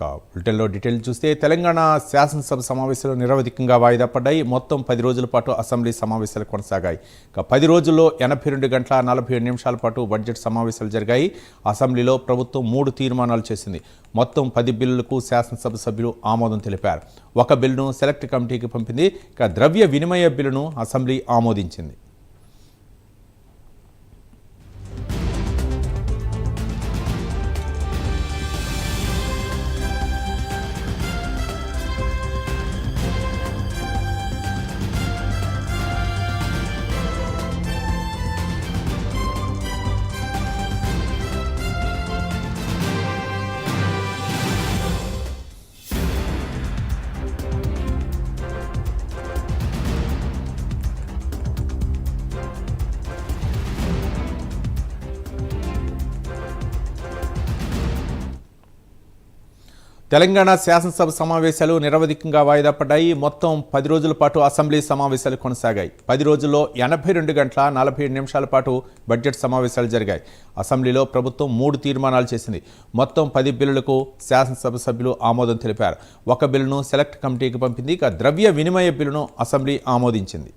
బులెటిన్లో డీటెయిల్ చూస్తే తెలంగాణ శాసనసభ సమావేశాలు నిరవధికంగా వాయిదా పడ్డాయి. మొత్తం 10 రోజుల పాటు అసెంబ్లీ సమావేశాలు కొనసాగాయి. 10 రోజుల్లో 82 గంటల 47 నిమిషాల పాటు బడ్జెట్ సమావేశాలు జరిగాయి. అసెంబ్లీలో ప్రభుత్వం 3 తీర్మానాలు చేసింది. మొత్తం 10 బిల్లులకు శాసనసభ సభ్యులు ఆమోదం తెలిపారు. ఒక బిల్లును సెలెక్ట్ కమిటీకి పంపింది. ద్రవ్య వినిమయ బిల్లును అసెంబ్లీ ఆమోదించింది. తెలంగాణ శాసనసభ సమావేశాలు నిరవధికంగా వాయిదా పడ్డాయి. మొత్తం 10 రోజుల పాటు అసెంబ్లీ సమావేశాలు కొనసాగాయి. 10 రోజుల్లో 82 గంటల 47 నిమిషాల పాటు బడ్జెట్ సమావేశాలు జరిగాయి. అసెంబ్లీలో ప్రభుత్వం 3 తీర్మానాలు చేసింది. మొత్తం 10 బిల్లులకు శాసనసభ సభ్యులు ఆమోదం తెలిపారు. ఒక బిల్లును సెలెక్ట్ కమిటీకి పంపింది. ద్రవ్య వినిమయ బిల్లును అసెంబ్లీ ఆమోదించింది.